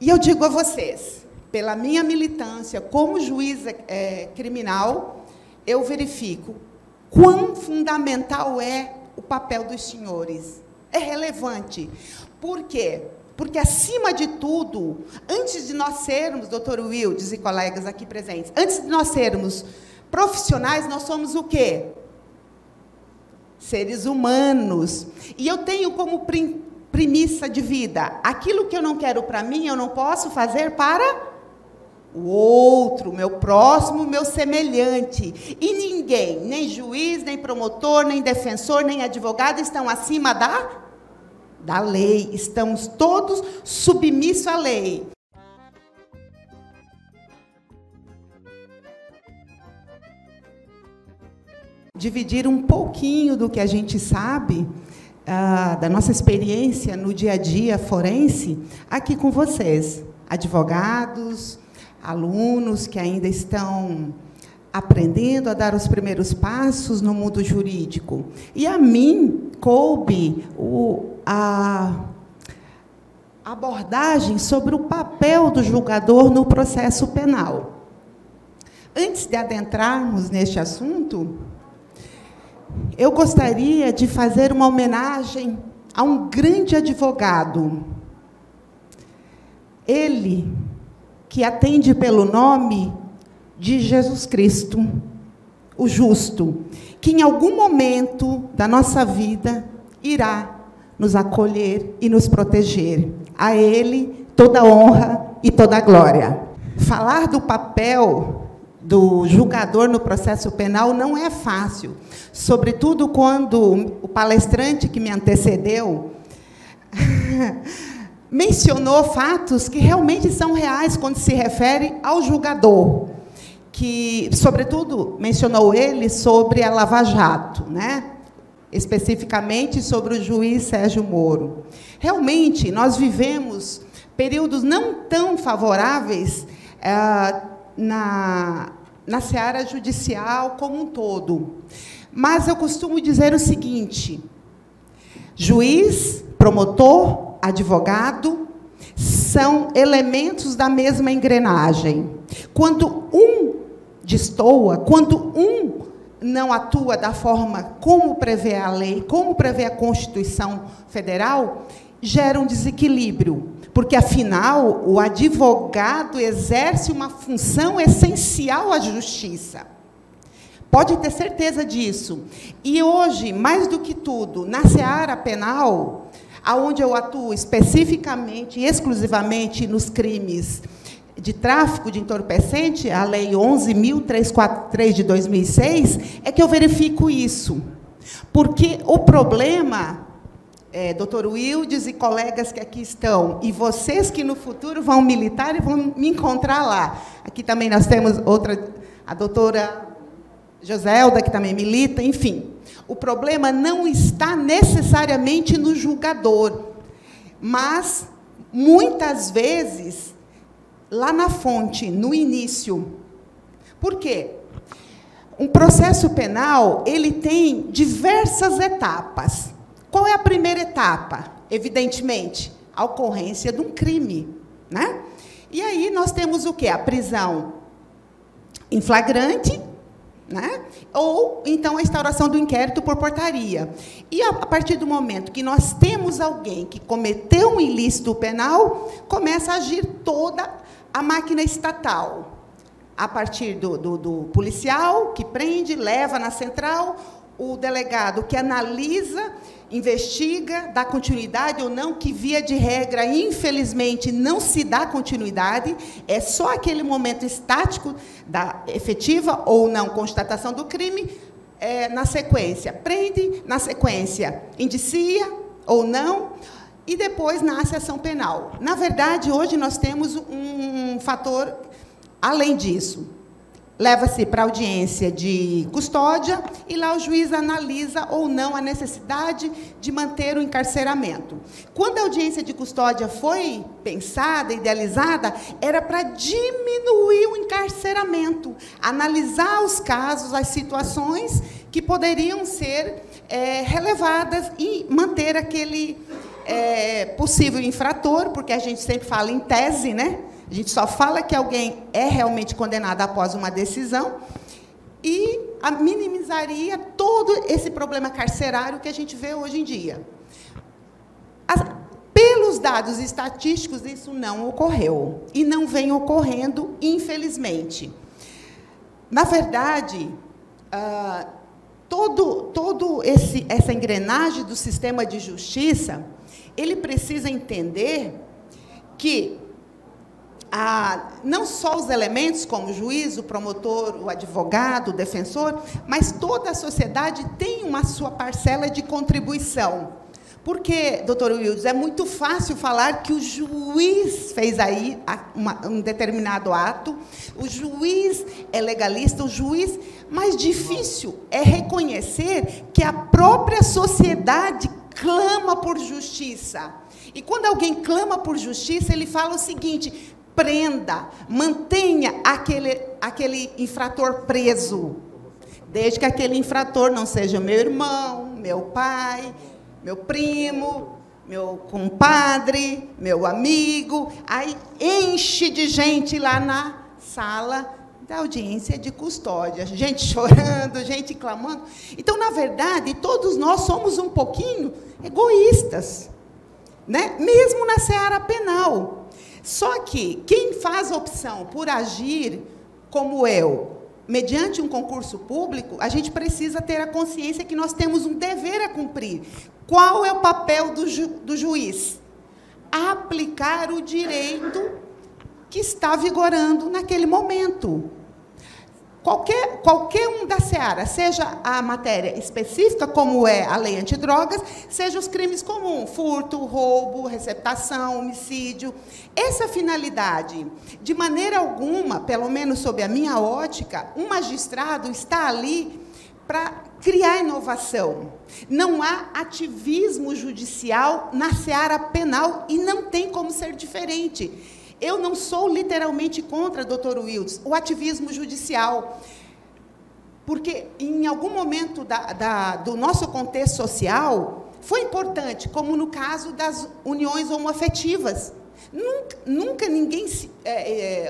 E eu digo a vocês, pela minha militância como juiz criminal, eu verifico quão fundamental é o papel dos senhores. É relevante. Por quê? Porque, acima de tudo, antes de nós sermos, doutor Wildes e colegas aqui presentes, antes de nós sermos profissionais, nós somos o quê? Seres humanos. E eu tenho como premissa de vida, aquilo que eu não quero para mim, eu não posso fazer para o outro, meu próximo, meu semelhante. E ninguém, nem juiz, nem promotor, nem defensor, nem advogado, estão acima da lei. Estamos todos submissos à lei. Dividir um pouquinho do que a gente sabe, da nossa experiência no dia a dia forense, aqui com vocês, advogados, alunos que ainda estão aprendendo a dar os primeiros passos no mundo jurídico. E a mim coube a abordagem sobre o papel do julgador no processo penal. Antes de adentrarmos neste assunto, eu gostaria de fazer uma homenagem a um grande advogado. Ele, que atende pelo nome de Jesus Cristo, o justo, que em algum momento da nossa vida irá nos acolher e nos proteger. A Ele toda honra e toda glória. Falar do papel do julgador no processo penal não é fácil, sobretudo quando o palestrante que me antecedeu mencionou fatos que realmente são reais quando se refere ao julgador, que, sobretudo, mencionou ele sobre a Lava Jato, né? Especificamente sobre o juiz Sérgio Moro. Realmente, nós vivemos períodos não tão favoráveis na seara judicial como um todo. Mas eu costumo dizer o seguinte: juiz, promotor, advogado são elementos da mesma engrenagem. Quando um destoa, quando um não atua da forma como prevê a lei, como prevê a Constituição Federal, gera um desequilíbrio, porque, afinal, o advogado exerce uma função essencial à justiça. Pode ter certeza disso. E hoje, mais do que tudo, na seara penal, aonde eu atuo especificamente e exclusivamente nos crimes de tráfico de entorpecente, a Lei 11.343 de 2006, é que eu verifico isso. Porque o problema, doutor Wildes e colegas que aqui estão, e vocês que no futuro vão militar e vão me encontrar lá. Aqui também nós temos outra, a doutora Joselda, que também milita, enfim. O problema não está necessariamente no julgador, mas, muitas vezes, lá na fonte, no início. Por quê? Um processo penal, ele tem diversas etapas. Qual é a primeira etapa? Evidentemente, a ocorrência de um crime, né? E aí nós temos o quê? A prisão em flagrante, né? Ou, então, a instauração do inquérito por portaria. E, a partir do momento que nós temos alguém que cometeu um ilícito penal, começa a agir toda a máquina estatal. A partir do policial, que prende, leva na central, o delegado que analisa, investiga, dá continuidade ou não, que, via de regra, infelizmente, não se dá continuidade, é só aquele momento estático da efetiva ou não constatação do crime, na sequência, prende, na sequência, indicia ou não, e depois nasce a ação penal. Na verdade, hoje nós temos um fator além disso. Leva-se para a audiência de custódia e lá o juiz analisa ou não a necessidade de manter o encarceramento. Quando a audiência de custódia foi pensada, idealizada, era para diminuir o encarceramento, analisar os casos, as situações que poderiam ser relevadas e manter aquele possível infrator, porque a gente sempre fala em tese, né? A gente só fala que alguém é realmente condenado após uma decisão, e minimizaria todo esse problema carcerário que a gente vê hoje em dia. Pelos dados estatísticos, isso não ocorreu, e não vem ocorrendo, infelizmente. Na verdade, essa engrenagem do sistema de justiça, ele precisa entender que não só os elementos, como o juiz, o promotor, o advogado, o defensor, mas toda a sociedade tem uma sua parcela de contribuição. Porque, doutor Wildes, é muito fácil falar que o juiz fez aí um determinado ato, o juiz é legalista, o juiz... Mais difícil é reconhecer que a própria sociedade clama por justiça. E, quando alguém clama por justiça, ele fala o seguinte: prenda, mantenha aquele infrator preso, desde que aquele infrator não seja meu irmão, meu pai, meu primo, meu compadre, meu amigo. Aí enche de gente lá na sala da audiência de custódia, gente chorando, gente clamando. Então, na verdade, todos nós somos um pouquinho egoístas, né? Mesmo na seara penal. Só que quem faz a opção por agir como eu, mediante um concurso público, a gente precisa ter a consciência que nós temos um dever a cumprir. Qual é o papel do juiz? Aplicar o direito que está vigorando naquele momento. Qualquer um da seara, seja a matéria específica, como é a lei antidrogas, seja os crimes comuns, furto, roubo, receptação, homicídio. Essa finalidade, de maneira alguma, pelo menos sob a minha ótica, um magistrado está ali para criar inovação. Não há ativismo judicial na seara penal e não tem como ser diferente. Eu não sou literalmente contra, doutor Wildes, o ativismo judicial, porque, em algum momento do nosso contexto social, foi importante, como no caso das uniões homoafetivas. Nunca ninguém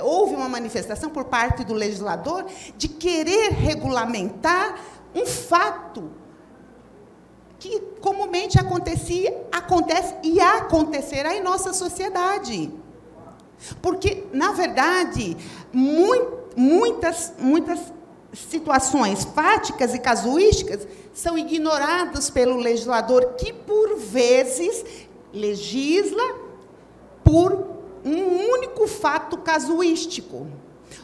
houve uma manifestação por parte do legislador de querer regulamentar um fato que comumente acontece e acontecerá em nossa sociedade. Porque, na verdade, muitas situações fáticas e casuísticas são ignoradas pelo legislador, que, por vezes, legisla por um único fato casuístico.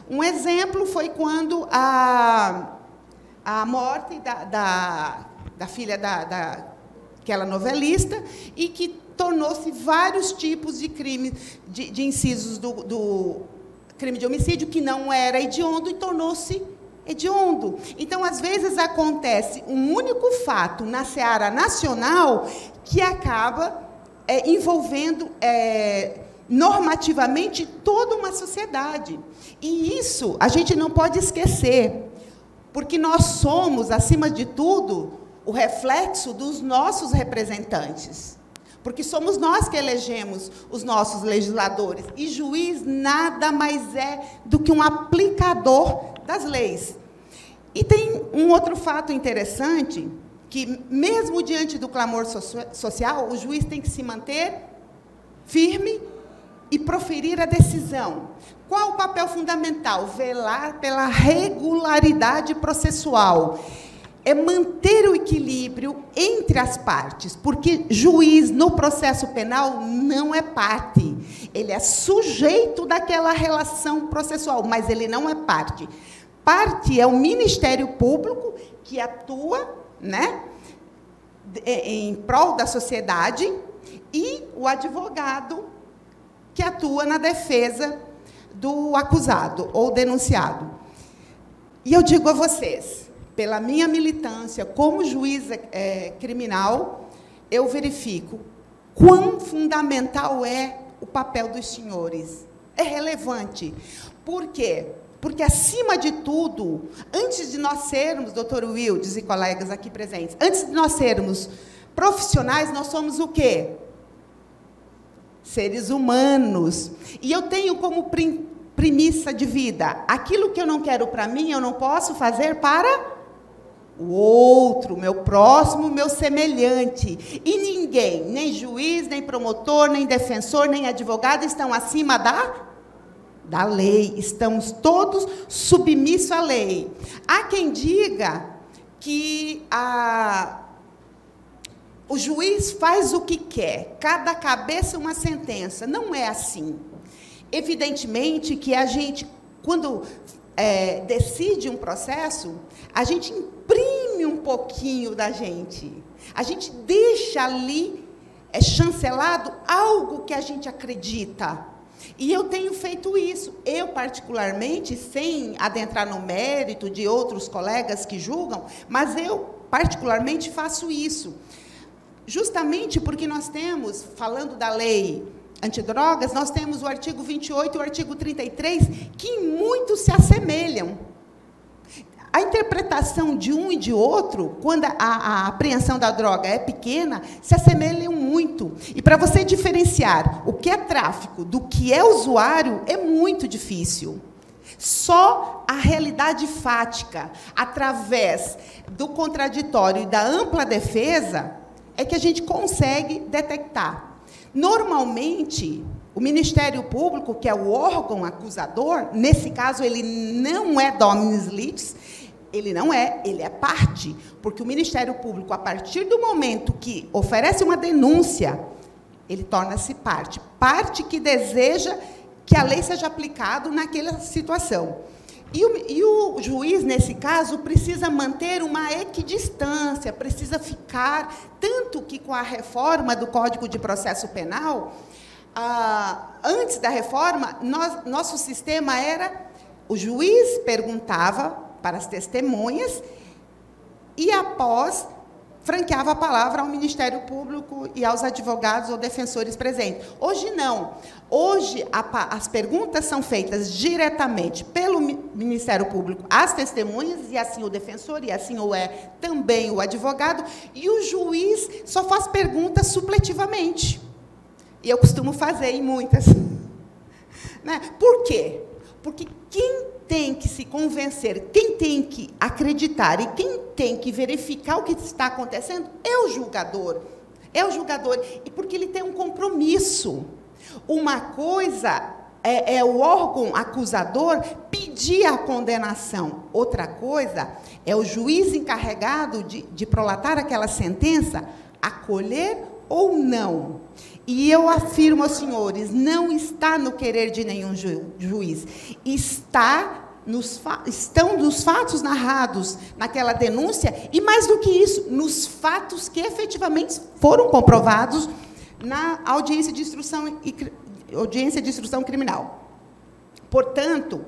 Um exemplo foi quando a morte da filha daquela novelista, e que tornou-se vários tipos de crimes, de incisos do crime de homicídio, que não era hediondo, e tornou-se hediondo. Então, às vezes, acontece um único fato na seara nacional que acaba envolvendo normativamente toda uma sociedade. E isso a gente não pode esquecer, porque nós somos, acima de tudo, o reflexo dos nossos representantes. Porque somos nós que elegemos os nossos legisladores. E juiz nada mais é do que um aplicador das leis. E tem um outro fato interessante, que, mesmo diante do clamor social, o juiz tem que se manter firme e proferir a decisão. Qual o papel fundamental? Velar pela regularidade processual. É manter o equilíbrio entre as partes, porque juiz, no processo penal, não é parte. Ele é sujeito daquela relação processual, mas ele não é parte. Parte é o Ministério Público, que atua, né, em prol da sociedade, e o advogado, que atua na defesa do acusado ou denunciado. E eu digo a vocês, pela minha militância como juiz criminal, eu verifico quão fundamental é o papel dos senhores. É relevante. Por quê? Porque, acima de tudo, antes de nós sermos, doutor Wildes e colegas aqui presentes, antes de nós sermos profissionais, nós somos o quê? seres humanos. E eu tenho como premissa de vida, aquilo que eu não quero para mim, eu não posso fazer para o outro, meu próximo, meu semelhante. E ninguém, nem juiz, nem promotor, nem defensor, nem advogado, estão acima da lei. Estamos todos submissos à lei. Há quem diga que o juiz faz o que quer, cada cabeça uma sentença. Não é assim. Evidentemente que a gente, quando decide um processo, a gente imprime um pouquinho da gente. A gente deixa ali chancelado algo que a gente acredita. E eu tenho feito isso. Eu, particularmente, sem adentrar no mérito de outros colegas que julgam, mas eu, particularmente, faço isso. Justamente porque nós temos, falando da lei antidrogas, nós temos o artigo 28 e o artigo 33, que em muito se assemelham. A interpretação de um e de outro, quando a apreensão da droga é pequena, se assemelham muito. E para você diferenciar o que é tráfico do que é usuário, é muito difícil. Só a realidade fática, através do contraditório e da ampla defesa, é que a gente consegue detectar. Normalmente, o Ministério Público, que é o órgão acusador, nesse caso, ele não é dominus litis, ele é parte, porque o Ministério Público, a partir do momento que oferece uma denúncia, ele torna-se parte que deseja que a lei seja aplicada naquela situação. E o juiz, nesse caso, precisa manter uma equidistância, precisa ficar, tanto que com a reforma do Código de Processo Penal, antes da reforma, nosso sistema era, o juiz perguntava para as testemunhas e, após, franqueava a palavra ao Ministério Público e aos advogados ou defensores presentes. Hoje, não. Hoje, as perguntas são feitas diretamente pelo Ministério Público às testemunhas, e assim o defensor, e assim o é também o advogado, e o juiz só faz perguntas supletivamente. E eu costumo fazer em muitas. Né? Por quê? Porque quem tem que se convencer, quem tem que acreditar e quem tem que verificar o que está acontecendo é o julgador. É o julgador, e porque ele tem um compromisso. Uma coisa é o órgão acusador pedir a condenação. Outra coisa é o juiz encarregado de prolatar aquela sentença, acolher ou não. E eu afirmo aos senhores, não está no querer de nenhum juiz, estão nos fatos narrados naquela denúncia, e, mais do que isso, nos fatos que efetivamente foram comprovados na audiência de instrução criminal. Portanto,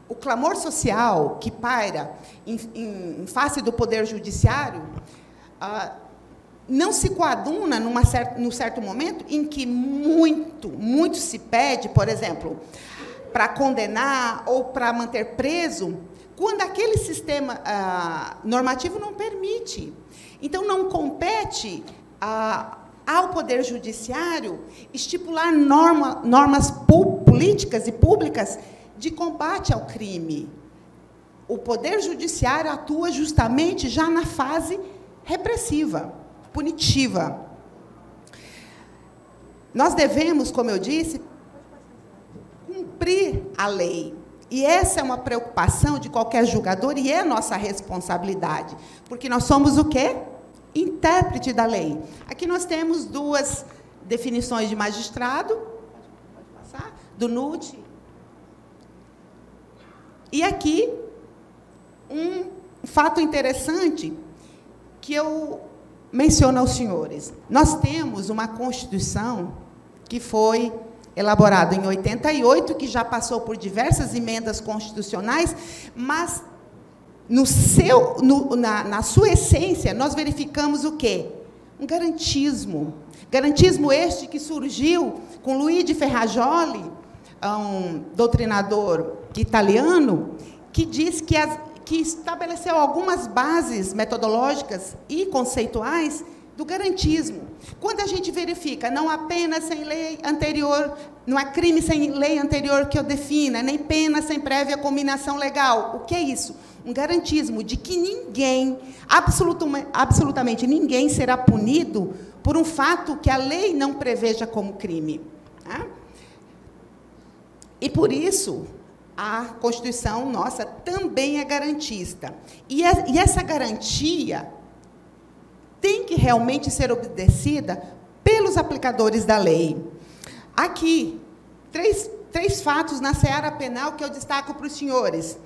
o clamor social que paira em face do Poder Judiciário não se coaduna num certo momento em que muito se pede, por exemplo, para condenar ou para manter preso, quando aquele sistema normativo não permite. Então, não compete ao Poder Judiciário estipular normas políticas e públicas de combate ao crime. O Poder Judiciário atua justamente já na fase repressiva, punitiva. Nós devemos, como eu disse, cumprir a lei. E essa é uma preocupação de qualquer julgador e é nossa responsabilidade, porque nós somos o quê? Intérprete da lei. Aqui nós temos duas definições de magistrado, pode passar, do NUT. E aqui, um fato interessante que eu menciono aos senhores. Nós temos uma Constituição que foi elaborada em 88, que já passou por diversas emendas constitucionais, mas na sua essência, nós verificamos o quê? Um garantismo. Garantismo este que surgiu com Luigi Ferrajoli, um doutrinador italiano, que diz que estabeleceu algumas bases metodológicas e conceituais do garantismo. Quando a gente verifica, não há pena sem lei anterior, não há crime sem lei anterior que o defina, nem pena sem prévia combinação legal. O que é isso? Um garantismo de que ninguém, absolutamente ninguém, será punido por um fato que a lei não preveja como crime. Tá? E, por isso, a Constituição nossa também é garantista. E essa garantia tem que realmente ser obedecida pelos aplicadores da lei. Aqui, três fatos na seara penal que eu destaco para os senhores,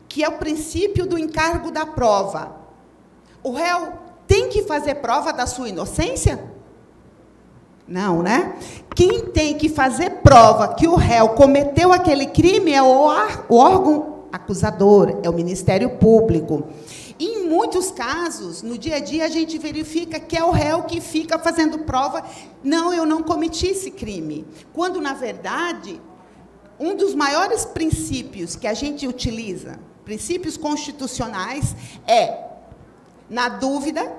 que é o princípio do encargo da prova. O réu tem que fazer prova da sua inocência? Não, né? Quem tem que fazer prova que o réu cometeu aquele crime é o órgão acusador, é o Ministério Público. E, em muitos casos, no dia a dia, a gente verifica que é o réu que fica fazendo prova, não, eu não cometi esse crime. Quando, na verdade, um dos maiores princípios que a gente utiliza, princípios constitucionais, é, na dúvida,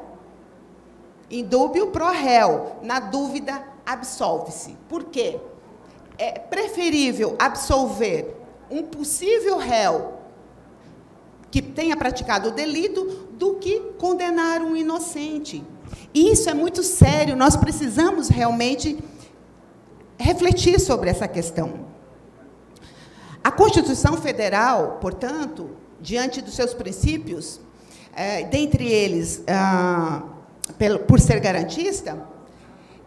indúbio pro réu, na dúvida, absolve-se. Por quê? É preferível absolver um possível réu que tenha praticado o delito do que condenar um inocente. E isso é muito sério, nós precisamos realmente refletir sobre essa questão. A Constituição Federal, portanto, diante dos seus princípios, dentre eles, por ser garantista,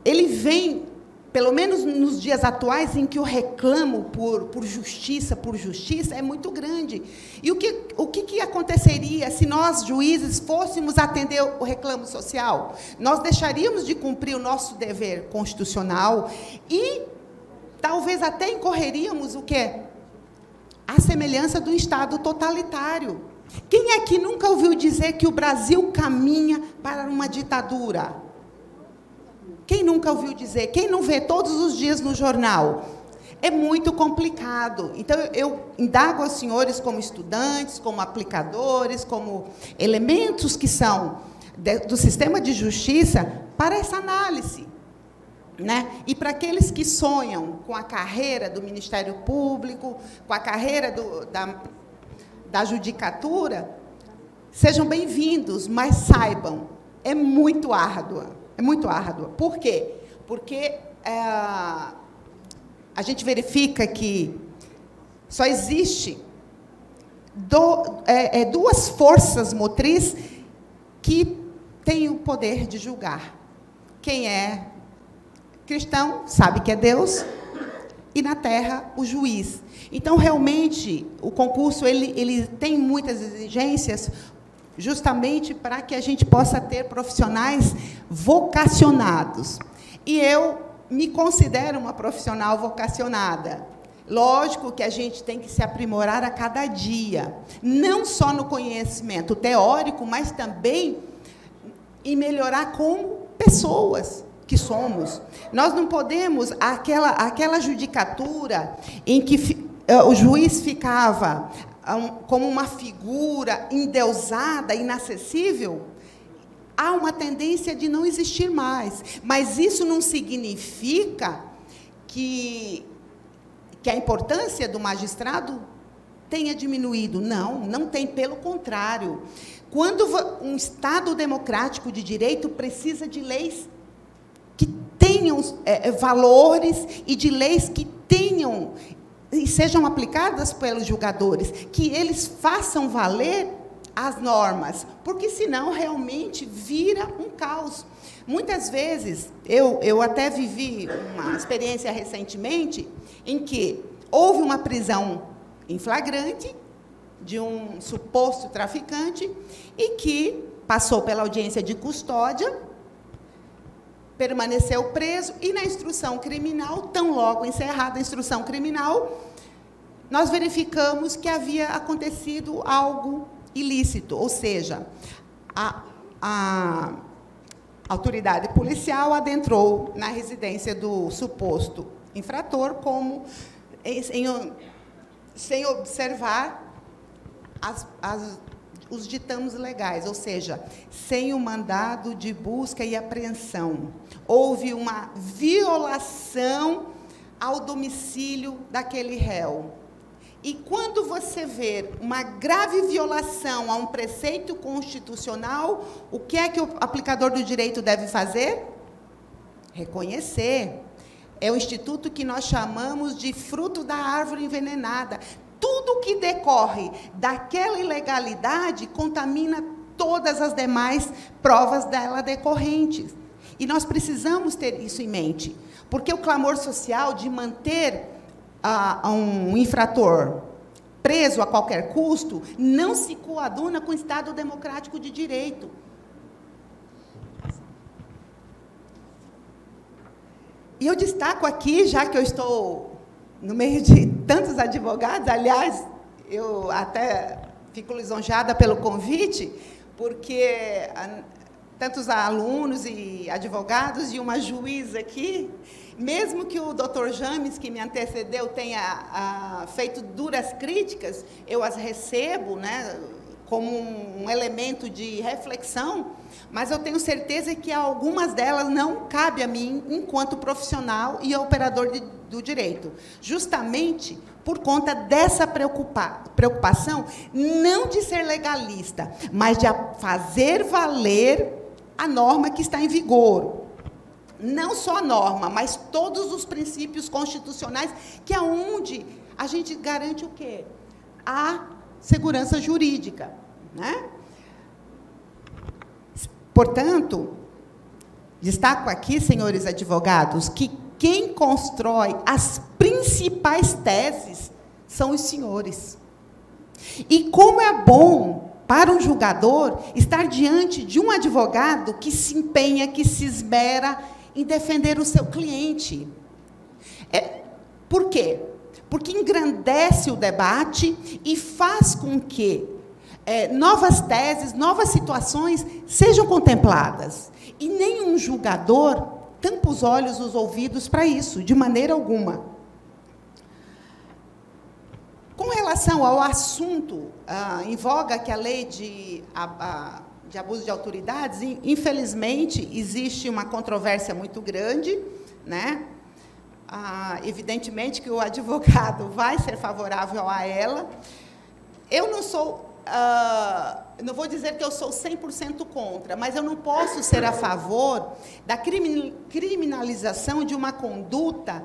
ele vem, pelo menos nos dias atuais, em que o reclamo por justiça, é muito grande. E o que aconteceria se nós, juízes, fôssemos atender o reclamo social? Nós deixaríamos de cumprir o nosso dever constitucional e talvez até incorreríamos o quê? A semelhança do Estado totalitário. Quem aqui nunca ouviu dizer que o Brasil caminha para uma ditadura? Quem nunca ouviu dizer? Quem não vê todos os dias no jornal? É muito complicado. Então, eu indago aos senhores, como estudantes, como aplicadores, como elementos que são do sistema de justiça, para essa análise. Né? E para aqueles que sonham com a carreira do Ministério Público, com a carreira da judicatura, sejam bem-vindos, mas saibam, é muito árdua. É muito árdua. Por quê? Porque a gente verifica que só existe duas forças motrizes que têm o poder de julgar. Quem é cristão sabe que é Deus, e na terra o juiz. Então, realmente, o concurso ele tem muitas exigências, justamente para que a gente possa ter profissionais vocacionados. E eu me considero uma profissional vocacionada. Lógico que a gente tem que se aprimorar a cada dia, não só no conhecimento teórico, mas também em melhorar como pessoas que somos. Nós não podemos, aquela judicatura em que o juiz ficava como uma figura endeusada, inacessível, há uma tendência de não existir mais. Mas isso não significa que a importância do magistrado tenha diminuído. Não, não tem, pelo contrário. Quando um Estado democrático de direito precisa de leis que tenham valores e de leis que tenham e sejam aplicadas pelos julgadores, que eles façam valer as normas, porque, senão, realmente vira um caos. Muitas vezes, eu até vivi uma experiência recentemente, em que houve uma prisão em flagrante de um suposto traficante e que passou pela audiência de custódia, permaneceu preso, e na instrução criminal, tão logo encerrada a instrução criminal, nós verificamos que havia acontecido algo ilícito, ou seja, a autoridade policial adentrou na residência do suposto infrator sem observar os ditames legais, ou seja, sem o mandado de busca e apreensão. Houve uma violação ao domicílio daquele réu. E quando você vê uma grave violação a um preceito constitucional, o que é que o aplicador do direito deve fazer? Reconhecer. É o instituto que nós chamamos de fruto da árvore envenenada. Tudo que decorre daquela ilegalidade contamina todas as demais provas dela decorrentes. E nós precisamos ter isso em mente, porque o clamor social de manter um infrator preso a qualquer custo não se coaduna com o Estado democrático de direito. E eu destaco aqui, já que eu estou no meio de tantos advogados, aliás, eu até fico lisonjeada pelo convite, porque tantos alunos e advogados e uma juíza aqui, mesmo que o doutor James, que me antecedeu, tenha feito duras críticas, eu as recebo, né, como um elemento de reflexão, mas eu tenho certeza que algumas delas não cabem a mim, enquanto profissional e operador do direito, justamente por conta dessa preocupação, não de ser legalista, mas de fazer valer a norma que está em vigor. Não só a norma, mas todos os princípios constitucionais, que é onde a gente garante o quê? A segurança jurídica, né? Portanto, destaco aqui, senhores advogados, que quem constrói as principais teses são os senhores. E como é bom para um julgador estar diante de um advogado que se empenha, que se esmera em defender o seu cliente. Por quê? Porque engrandece o debate e faz com que novas teses, novas situações sejam contempladas. E nenhum julgador tampa os olhos, os ouvidos para isso, de maneira alguma. Com relação ao assunto em voga, que é a lei de abuso de autoridades, infelizmente, existe uma controvérsia muito grande, né? Evidentemente que o advogado vai ser favorável a ela. Eu não sou, não vou dizer que eu sou 100% contra, mas eu não posso ser a favor da criminalização de uma conduta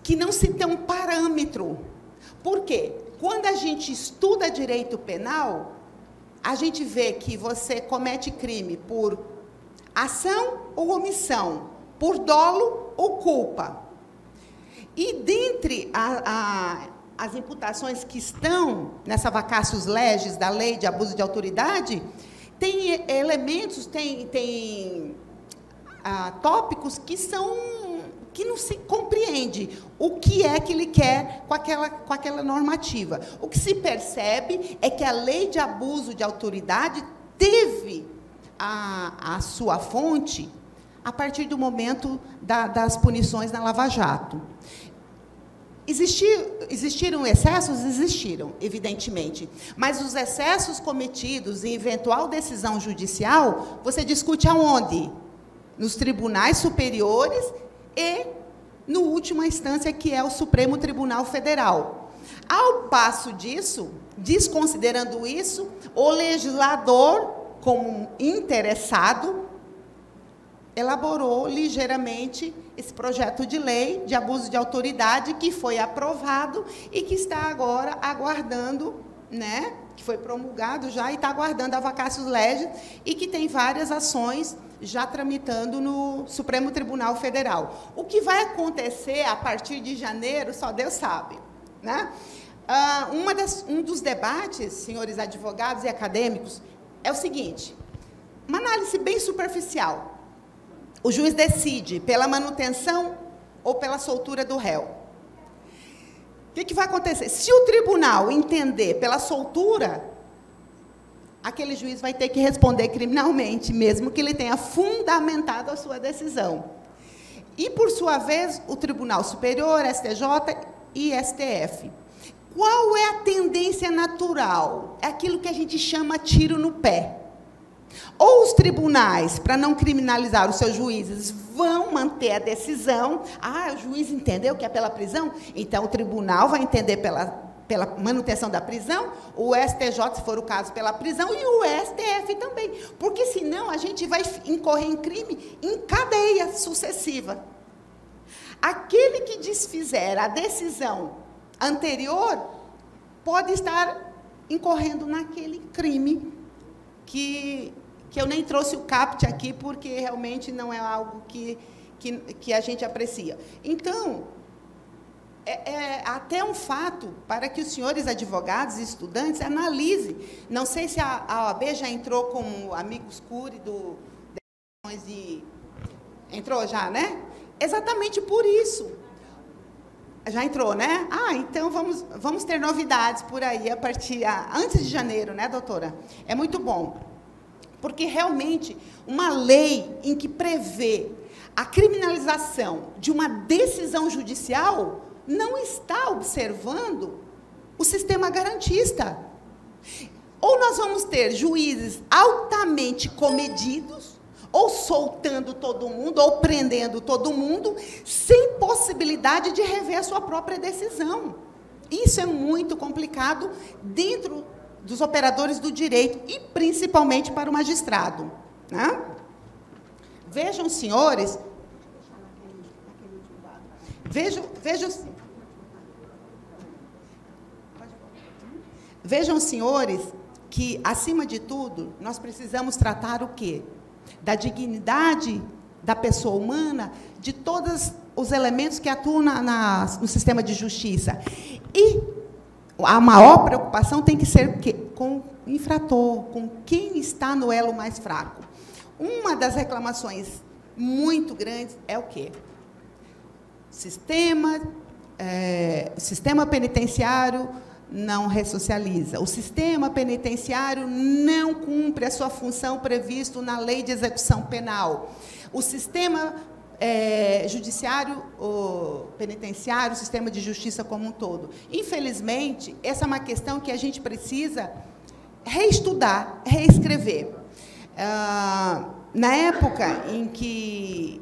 que não se tem um parâmetro. Por quê? Quando a gente estuda direito penal, a gente vê que você comete crime por ação ou omissão, por dolo ou culpa. E, dentre as imputações que estão nessa vacatio legis da lei de abuso de autoridade, tem elementos, tem tópicos que não se compreende o que é que ele quer com aquela normativa. O que se percebe é que a lei de abuso de autoridade teve a sua fonte a partir do momento das punições na Lava Jato. Existiram excessos? Existiram, evidentemente. Mas os excessos cometidos em eventual decisão judicial, você discute aonde? Nos tribunais superiores e, no última instância, que é o Supremo Tribunal Federal. Ao passo disso, desconsiderando isso, o legislador, como interessado, elaborou ligeiramente esse projeto de lei de abuso de autoridade, que foi aprovado e que está agora aguardando, né, que foi promulgado já e está aguardando a vacatio legis, e que tem várias ações já tramitando no Supremo Tribunal Federal. O que vai acontecer a partir de janeiro, só Deus sabe, né? Um dos debates, senhores advogados e acadêmicos, é o seguinte: uma análise bem superficial. O juiz decide pela manutenção ou pela soltura do réu. O que vai acontecer? Se o tribunal entender pela soltura, aquele juiz vai ter que responder criminalmente, mesmo que ele tenha fundamentado a sua decisão. E, por sua vez, o Tribunal Superior, STJ e STF. Qual é a tendência natural? É aquilo que a gente chama tiro no pé. Ou os tribunais, para não criminalizar os seus juízes, vão manter a decisão. Ah, o juiz entendeu que é pela prisão? Então, o tribunal vai entender pela manutenção da prisão, o STJ, se for o caso, pela prisão, e o STF também. Porque, senão, a gente vai incorrer em crime em cadeia sucessiva. Aquele que desfizer a decisão anterior pode estar incorrendo naquele crime que eu nem trouxe o caput aqui, porque realmente não é algo que a gente aprecia. Então, é até um fato para que os senhores advogados e estudantes analisem. Não sei se a OAB já entrou como amigos curi entrou já, né? Exatamente por isso. Já entrou, né? Ah, então vamos ter novidades por aí antes de janeiro, né, doutora? É muito bom. Porque, realmente, uma lei em que prevê a criminalização de uma decisão judicial não está observando o sistema garantista. Ou nós vamos ter juízes altamente comedidos, ou soltando todo mundo, ou prendendo todo mundo, sem possibilidade de rever a sua própria decisão. Isso é muito complicado dentro dos operadores do direito, e principalmente para o magistrado, né? Vejam, senhores, vejam, senhores, que, acima de tudo, nós precisamos tratar o quê? Da dignidade da pessoa humana, de todos os elementos que atuam no sistema de justiça. E a maior preocupação tem que ser com o infrator, com quem está no elo mais fraco. Uma das reclamações muito grandes é o quê? O sistema penitenciário não ressocializa. O sistema penitenciário não cumpre a sua função prevista na Lei de Execução Penal. O sistema judiciário, penitenciário, o sistema de justiça como um todo. Infelizmente, essa é uma questão que a gente precisa reestudar, reescrever. Na época em que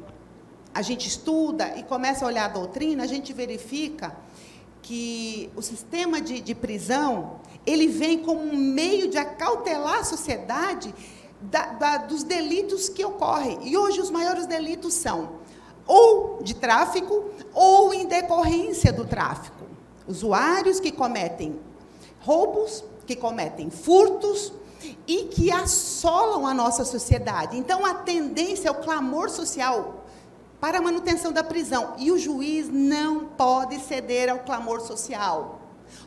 a gente estuda e começa a olhar a doutrina, a gente verifica que o sistema de prisão, ele vem como um meio de acautelar a sociedade dos delitos que ocorrem. E hoje os maiores delitos são ou de tráfico, ou em decorrência do tráfico. Usuários que cometem roubos, que cometem furtos e que assolam a nossa sociedade. Então, a tendência é o clamor social para a manutenção da prisão. E o juiz não pode ceder ao clamor social,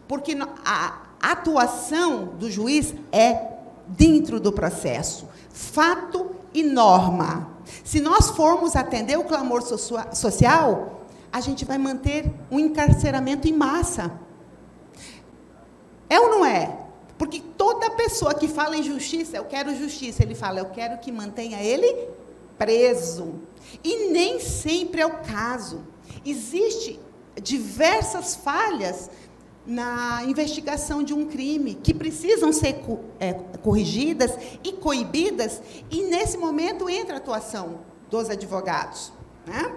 porque a atuação do juiz é dentro do processo, fato e norma. Se nós formos atender o clamor social, a gente vai manter um encarceramento em massa. É ou não é? Porque toda pessoa que fala em justiça, eu quero justiça, ele fala, eu quero que mantenha ele preso. E nem sempre é o caso. Existem diversas falhas na investigação de um crime, que precisam ser corrigidas e coibidas, e, nesse momento, entra a atuação dos advogados, né?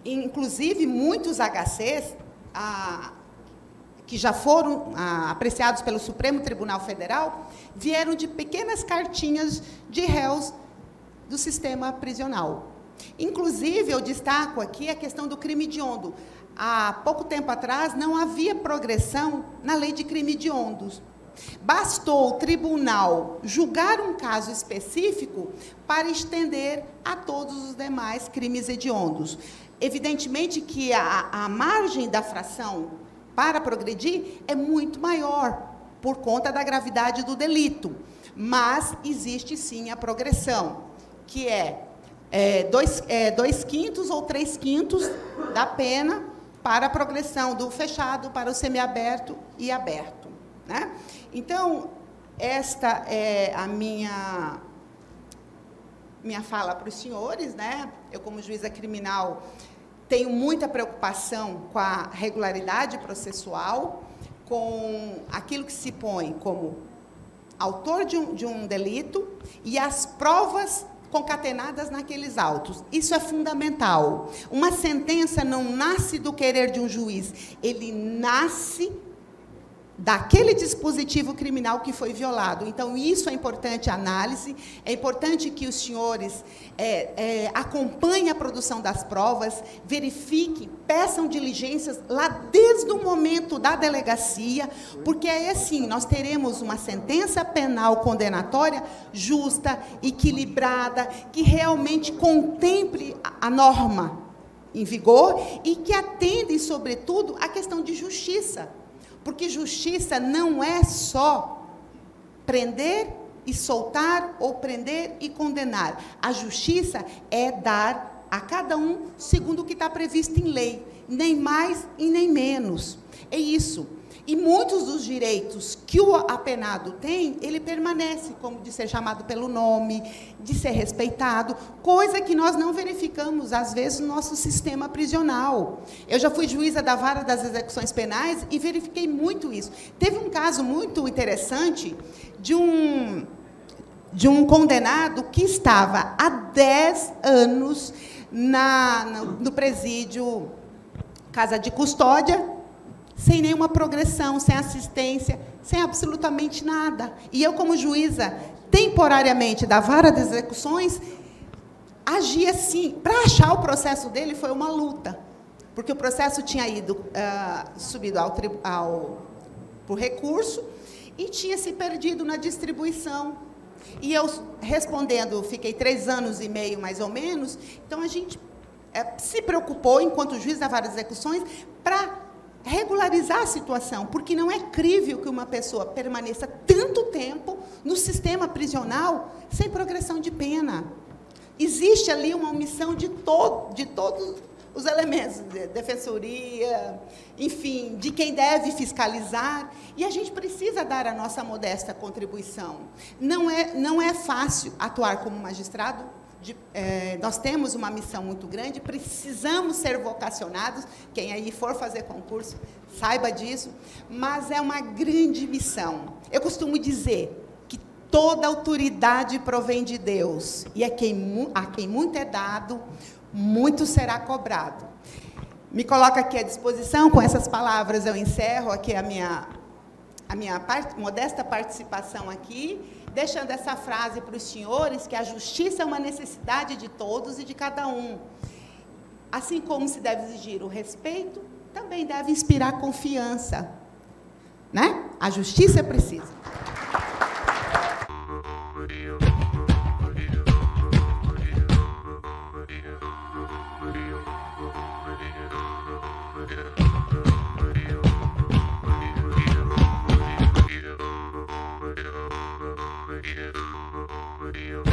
Inclusive, muitos HCs, que já foram apreciados pelo Supremo Tribunal Federal, vieram de pequenas cartinhas de réus do sistema prisional. Inclusive, eu destaco aqui a questão do crime hediondo. Há pouco tempo atrás, não havia progressão na lei de crime hediondos. Bastou o tribunal julgar um caso específico para estender a todos os demais crimes hediondos. Evidentemente que a margem da infração para progredir é muito maior, por conta da gravidade do delito. Mas existe, sim, a progressão, que é 2/5 ou 3/5 da pena para a progressão do fechado para o semiaberto e aberto, né? Então, esta é a minha fala para os senhores, né? Eu, como juíza criminal, tenho muita preocupação com a regularidade processual, com aquilo que se põe como autor de um delito e as provas concatenadas naqueles autos. Isso é fundamental. Uma sentença não nasce do querer de um juiz, ele nasce daquele dispositivo criminal que foi violado. Então, isso é importante a análise, é importante que os senhores acompanhem a produção das provas, verifiquem, peçam diligências lá desde o momento da delegacia, porque aí, assim, nós teremos uma sentença penal condenatória justa, equilibrada, que realmente contemple a norma em vigor e que atende, sobretudo, à questão de justiça. Porque justiça não é só prender e soltar, ou prender e condenar. A justiça é dar a cada um segundo o que está previsto em lei, nem mais e nem menos. É isso. E muitos dos direitos que o apenado tem, ele permanece, como de ser chamado pelo nome, de ser respeitado, coisa que nós não verificamos, às vezes, no nosso sistema prisional. Eu já fui juíza da vara das execuções penais e verifiquei muito isso. Teve um caso muito interessante de um condenado que estava há 10 anos no presídio Casa de Custódia, sem nenhuma progressão, sem assistência, sem absolutamente nada. E eu, como juíza, temporariamente, da vara das execuções, agi assim. Para achar o processo dele, foi uma luta, porque o processo tinha subido por recurso e tinha se perdido na distribuição. E eu, respondendo, fiquei 3 anos e meio, mais ou menos, então a gente se preocupou, enquanto juiz da vara das execuções, para regularizar a situação, porque não é crível que uma pessoa permaneça tanto tempo no sistema prisional sem progressão de pena. Existe ali uma omissão de todos os elementos, de defensoria, enfim, de quem deve fiscalizar, e a gente precisa dar a nossa modesta contribuição. Não é fácil atuar como magistrado. Nós temos uma missão muito grande, precisamos ser vocacionados, quem aí for fazer concurso, saiba disso, mas é uma grande missão. Eu costumo dizer que toda autoridade provém de Deus, e a quem muito é dado, muito será cobrado. Me coloco aqui à disposição, com essas palavras eu encerro aqui a minha modesta participação aqui, deixando essa frase para os senhores, que a justiça é uma necessidade de todos e de cada um. Assim como se deve exigir o respeito, também deve inspirar confiança, né? A justiça é precisa. Video.